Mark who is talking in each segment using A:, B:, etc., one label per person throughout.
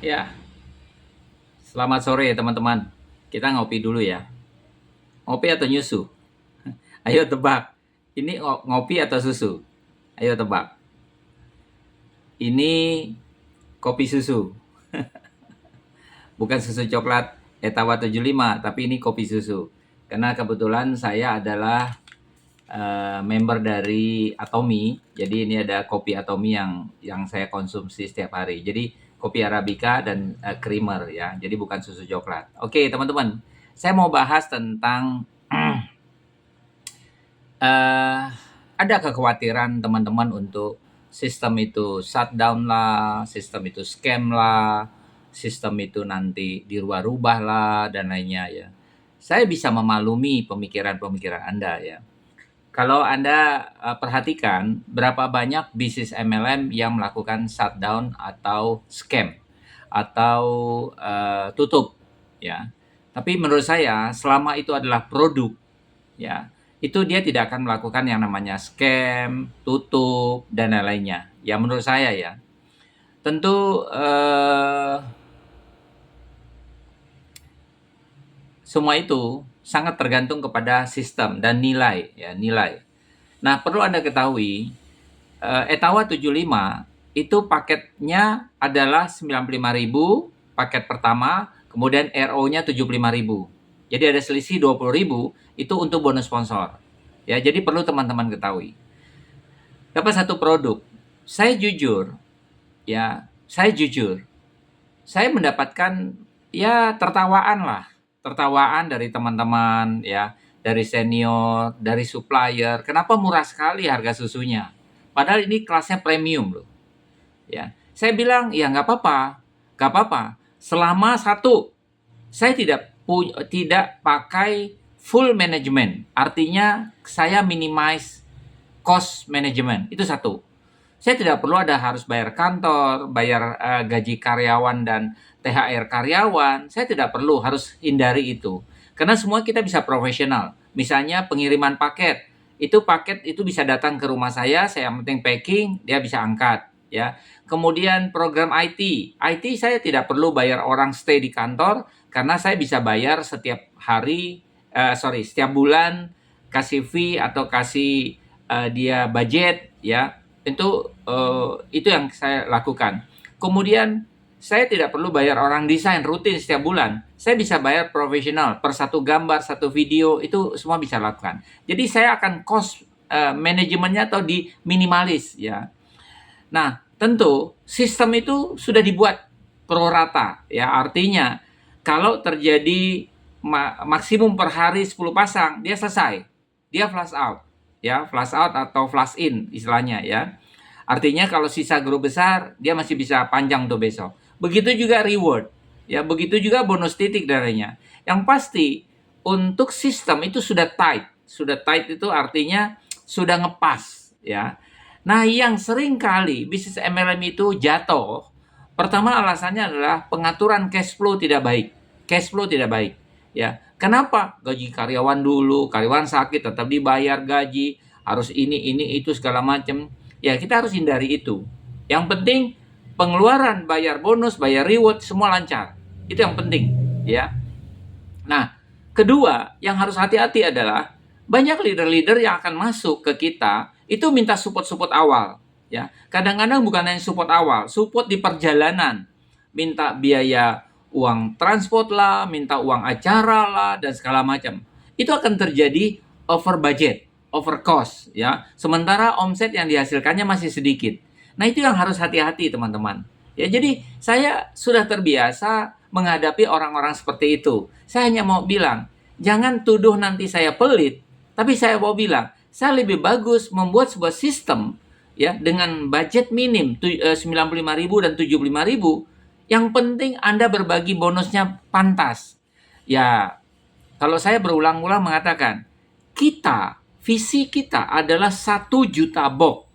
A: Ya, selamat sore teman-teman. Kita ngopi dulu ya. Ngopi atau nyusu? Ayo tebak. Ini ngopi atau susu? Ayo tebak. Ini kopi susu. Bukan susu coklat Etawa 75, tapi ini kopi susu. Karena kebetulan saya adalah member dari Atomi. Jadi ini ada kopi Atomi yang saya konsumsi setiap hari. Jadi kopi Arabica dan creamer ya. Jadi bukan susu coklat. Oke, teman-teman. Saya mau bahas tentang eh ada kekhawatiran teman-teman untuk sistem itu shutdown lah, sistem itu scam lah, sistem itu nanti dirubah-rubah lah dan lainnya ya. Saya bisa memaklumi pemikiran-pemikiran Anda ya. Kalau Anda perhatikan berapa banyak bisnis MLM yang melakukan shutdown atau scam atau tutup ya. Tapi menurut saya selama itu adalah produk ya, itu dia tidak akan melakukan yang namanya scam, tutup, dan lain-lainnya. Ya menurut saya ya. Tentu semua itu sangat tergantung kepada sistem dan nilai ya, nilai. Nah, perlu Anda ketahui Etawa 75 itu paketnya adalah 95.000 paket pertama, kemudian RO-nya 75.000. Jadi ada selisih 20.000 itu untuk bonus sponsor. Ya, jadi perlu teman-teman ketahui. Dapat satu produk. Saya jujur, ya, saya jujur. Saya mendapatkan ya tertawaan lah, tertawaan dari teman-teman ya, dari senior, dari supplier. Kenapa murah sekali harga susunya? Padahal ini kelasnya premium loh. Ya, saya bilang ya nggak apa-apa, nggak apa-apa. Selama satu, saya tidak pakai full management. Artinya saya minimize cost management. Itu satu. Saya tidak perlu harus bayar kantor, bayar gaji karyawan dan THR karyawan. Saya tidak perlu harus hindari itu. Karena semua kita bisa profesional. Misalnya pengiriman paket. Itu paket itu bisa datang ke rumah saya yang penting packing, dia bisa angkat ya. Kemudian program IT. IT saya tidak perlu bayar orang stay di kantor karena saya bisa bayar setiap hari setiap bulan kasih fee atau kasih dia budget ya, itu yang saya lakukan. Kemudian saya tidak perlu bayar orang desain rutin setiap bulan. Saya bisa bayar profesional per satu gambar, satu video, itu semua bisa lakukan. Jadi saya akan cost manajemennya atau di minimalis ya. Nah, tentu sistem itu sudah dibuat pro rata ya. Artinya kalau terjadi maksimum per hari 10 pasang, dia selesai. Dia flash out ya, flash out atau flash in istilahnya ya. Artinya kalau sisa grup besar, dia masih bisa panjang tuh besok. Begitu juga reward ya, begitu juga bonus titik darahnya. Yang pasti untuk sistem itu sudah tight. Sudah tight itu artinya sudah ngepas ya. Nah, yang sering kali bisnis MLM itu jatuh, pertama alasannya adalah pengaturan cash flow tidak baik. Cash flow tidak baik. Ya, kenapa? Gaji karyawan dulu, karyawan sakit tetap dibayar gaji, harus ini itu segala macam. Ya, kita harus hindari itu. Yang penting pengeluaran, bayar bonus, bayar reward semua lancar. Itu yang penting, ya. Nah, kedua yang harus hati-hati adalah banyak leader-leader yang akan masuk ke kita itu minta support-support awal ya. Kadang-kadang bukan hanya support awal, support di perjalanan. Minta biaya uang transport lah, minta uang acara lah dan segala macam. Itu akan terjadi over budget, over cost ya. Sementara omset yang dihasilkannya masih sedikit. Nah, itu yang harus hati-hati teman-teman. Ya, jadi saya sudah terbiasa menghadapi orang-orang seperti itu. Saya hanya mau bilang, jangan tuduh nanti saya pelit, tapi saya mau bilang, saya lebih bagus membuat sebuah sistem ya dengan budget minim 95.000 dan 75.000. Yang penting Anda berbagi bonusnya pantas. Ya, kalau saya berulang-ulang mengatakan, visi kita adalah 1 juta box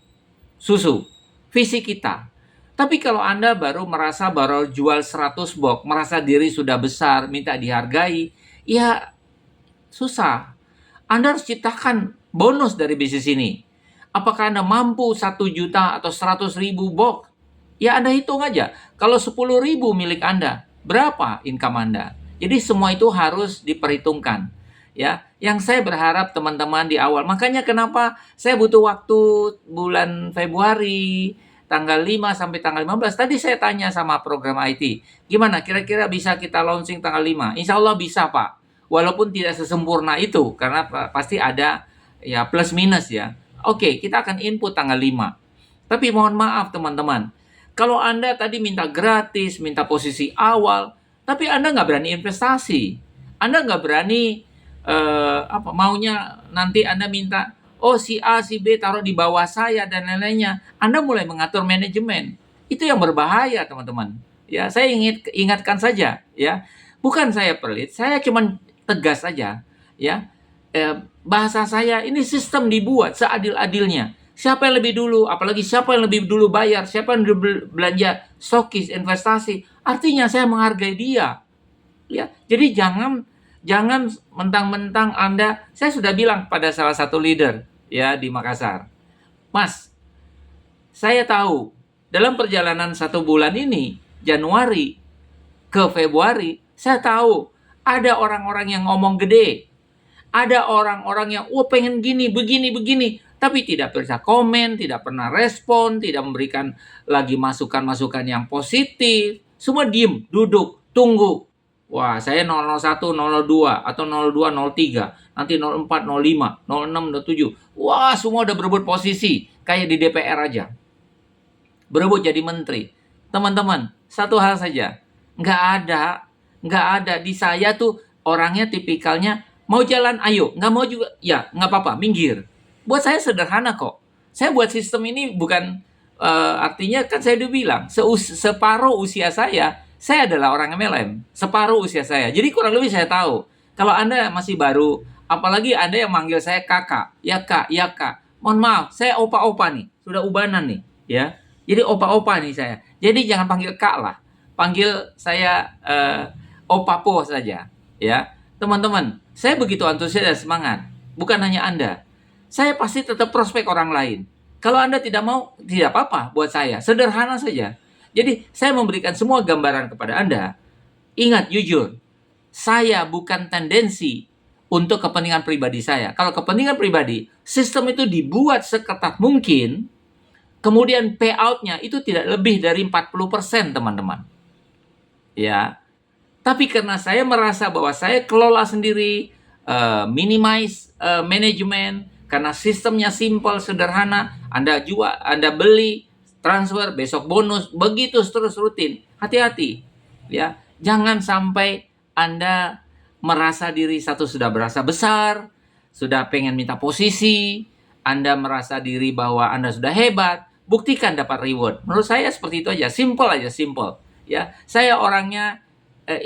A: susu. Visi kita. Tapi kalau Anda baru jual 100 box, merasa diri sudah besar, minta dihargai, ya susah. Anda harus ciptakan bonus dari bisnis ini. Apakah Anda mampu 1 juta atau 100.000 box? Ya Anda hitung aja, kalau 10.000 milik Anda, berapa income Anda? Jadi semua itu harus diperhitungkan. Ya, yang saya berharap teman-teman di awal, makanya kenapa saya butuh waktu bulan Februari, tanggal 5 sampai tanggal 15. Tadi saya tanya sama program IT, gimana kira-kira bisa kita launching tanggal 5? Insya Allah bisa Pak, walaupun tidak sesempurna itu, karena pasti ada ya plus minus ya. Oke, kita akan input tanggal 5. Tapi mohon maaf teman-teman, kalau Anda tadi minta gratis, minta posisi awal, tapi Anda nggak berani investasi. Anda nggak berani, maunya nanti Anda minta, oh si A, si B taruh di bawah saya dan lain-lainnya. Anda mulai mengatur manajemen. Itu yang berbahaya teman-teman. Ya, saya ingatkan saja ya. Bukan saya pelit, saya cuma tegas saja ya. Bahasa saya ini sistem dibuat seadil-adilnya. Siapa yang lebih dulu, apalagi siapa yang lebih dulu bayar, siapa yang dulu belanja stokis, investasi, artinya saya menghargai dia. Ya, jadi jangan mentang-mentang Anda, saya sudah bilang pada salah satu leader ya di Makassar, Mas, saya tahu dalam perjalanan 1 bulan ini, Januari ke Februari, saya tahu ada orang-orang yang ngomong gede, ada orang-orang yang pengen gini, begini, begini, tapi tidak bisa komen, tidak pernah respon, tidak memberikan lagi masukan-masukan yang positif. Semua diem, duduk, tunggu. Wah, saya 001, 002, atau 02, 03, nanti 04, 05, 06, 07. Wah, semua udah berebut posisi, kayak di DPR aja. Berebut jadi menteri. Teman-teman, satu hal saja, nggak ada di saya tuh orangnya tipikalnya mau jalan ayo, nggak mau juga ya nggak apa-apa minggir. Buat saya sederhana kok. Saya buat sistem ini bukan artinya kan saya udah bilang separuh usia saya adalah orang MLM separuh usia saya. Jadi kurang lebih saya tahu. Kalau Anda masih baru, apalagi Anda yang manggil saya kakak, ya kak, ya kak. Mohon maaf, saya opa-opa nih, sudah ubanan nih, ya. Jadi opa-opa nih saya. Jadi jangan panggil kak lah, panggil saya Opa Po saja, ya. Teman-teman, saya begitu antusias dan semangat. Bukan hanya Anda. Saya pasti tetap prospek orang lain. Kalau Anda tidak mau, tidak apa-apa buat saya. Sederhana saja. Jadi, saya memberikan semua gambaran kepada Anda. Ingat, jujur. Saya bukan tendensi untuk kepentingan pribadi saya. Kalau kepentingan pribadi, sistem itu dibuat seketat mungkin, kemudian payout-nya itu tidak lebih dari 40%, teman-teman. Ya, tapi karena saya merasa bahwa saya kelola sendiri, minimize manajemen, karena sistemnya simple, sederhana, Anda jual, Anda beli, transfer, besok bonus, begitu terus rutin. Hati-hati, ya. Jangan sampai Anda merasa diri sudah berasa besar, sudah pengen minta posisi, Anda merasa diri bahwa Anda sudah hebat, buktikan dapat reward. Menurut saya seperti itu aja, simple aja, simple. Ya, saya orangnya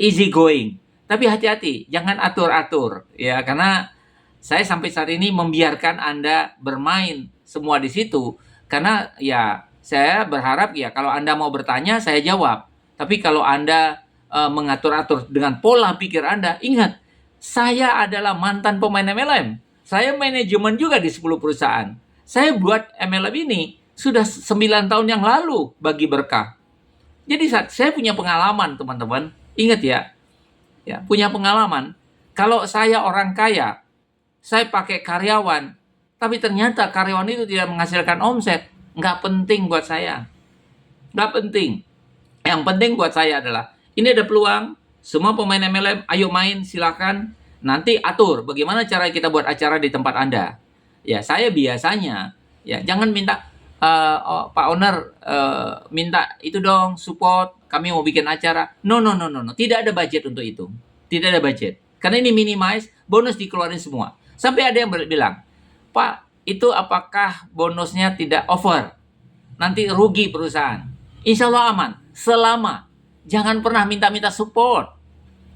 A: easy going. Tapi hati-hati, jangan atur-atur ya, karena saya sampai saat ini membiarkan Anda bermain semua di situ karena ya saya berharap ya kalau Anda mau bertanya saya jawab. Tapi kalau Anda mengatur-atur dengan pola pikir Anda, ingat, saya adalah mantan pemain MLM. Saya manajemen juga di 10 perusahaan. Saya buat MLM ini sudah 9 tahun yang lalu bagi berkah. Jadi saya punya pengalaman, teman-teman. Ingat ya, punya pengalaman. Kalau saya orang kaya, saya pakai karyawan, tapi ternyata karyawan itu tidak menghasilkan omset, nggak penting buat saya. Nggak penting. Yang penting buat saya adalah, ini ada peluang, semua pemain MLM, ayo main, silakan. Nanti atur bagaimana cara kita buat acara di tempat Anda. Ya, saya biasanya, ya jangan minta, Pak Owner, minta itu dong, support, kami mau bikin acara. No. Tidak ada budget untuk itu. Tidak ada budget. Karena ini minimize, bonus dikeluarin semua. Sampai ada yang bilang, Pak, itu apakah bonusnya tidak over? Nanti rugi perusahaan. Insya Allah aman. Selama jangan pernah minta-minta support.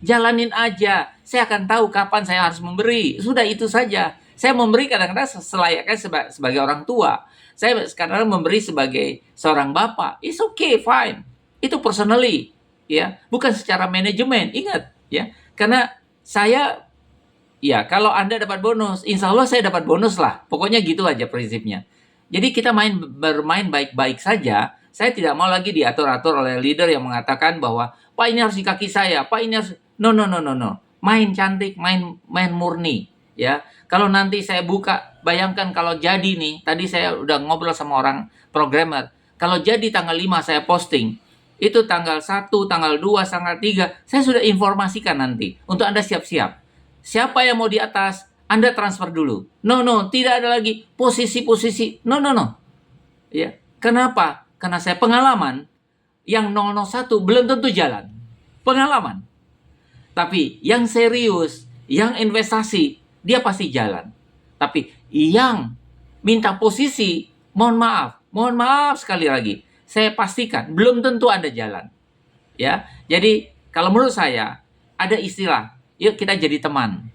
A: Jalanin aja. Saya akan tahu kapan saya harus memberi. Sudah itu saja. Saya memberi kadang-kadang selayaknya sebagai orang tua. Saya kadang-kadang memberi sebagai seorang bapak. It's okay, fine. Itu personally, ya, bukan secara manajemen. Ingat, ya, karena saya, ya, kalau Anda dapat bonus, insya Allah saya dapat bonus lah. Pokoknya gitu aja prinsipnya. Jadi kita bermain baik-baik saja. Saya tidak mau lagi diatur-atur oleh leader yang mengatakan bahwa, Pak ini harus di kaki saya, Pak ini harus... No, no, no, no, no. Main cantik, main murni. Ya, kalau nanti saya buka, bayangkan kalau jadi nih, tadi saya udah ngobrol sama orang programmer, kalau jadi tanggal 5 saya posting, itu tanggal 1, tanggal 2, tanggal 3, saya sudah informasikan nanti, untuk Anda siap-siap. Siapa yang mau di atas, Anda transfer dulu. No, no, tidak ada lagi posisi-posisi. No, no, no. Ya, kenapa? Karena saya pengalaman, yang 001 belum tentu jalan. Pengalaman. Tapi yang serius, yang investasi, dia pasti jalan. Tapi yang minta posisi, mohon maaf sekali lagi, saya pastikan belum tentu Anda jalan. Ya, jadi kalau menurut saya ada istilah, yuk kita jadi teman,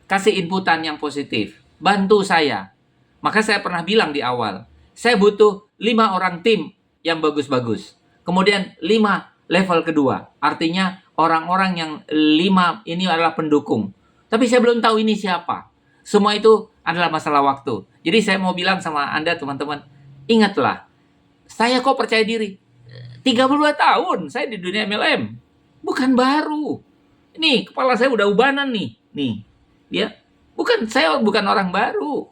A: kasih inputan yang positif, bantu saya. Maka saya pernah bilang di awal, saya butuh 5 orang tim yang bagus-bagus. Kemudian 5 level kedua, artinya orang-orang yang 5 ini adalah pendukung. Tapi saya belum tahu ini siapa. Semua itu adalah masalah waktu. Jadi saya mau bilang sama Anda teman-teman, ingatlah, saya kok percaya diri. 32 tahun saya di dunia MLM. Bukan baru. Ini kepala saya udah ubanan nih. Nih. Ya. Saya bukan orang baru.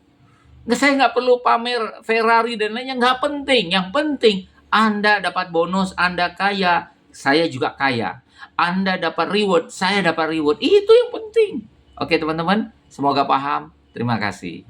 A: Saya nggak perlu pamer Ferrari dan lainnya. Nggak penting. Yang penting Anda dapat bonus, Anda kaya, saya juga kaya. Anda dapat reward, saya dapat reward. Itu yang penting. Oke teman-teman, semoga paham. Terima kasih.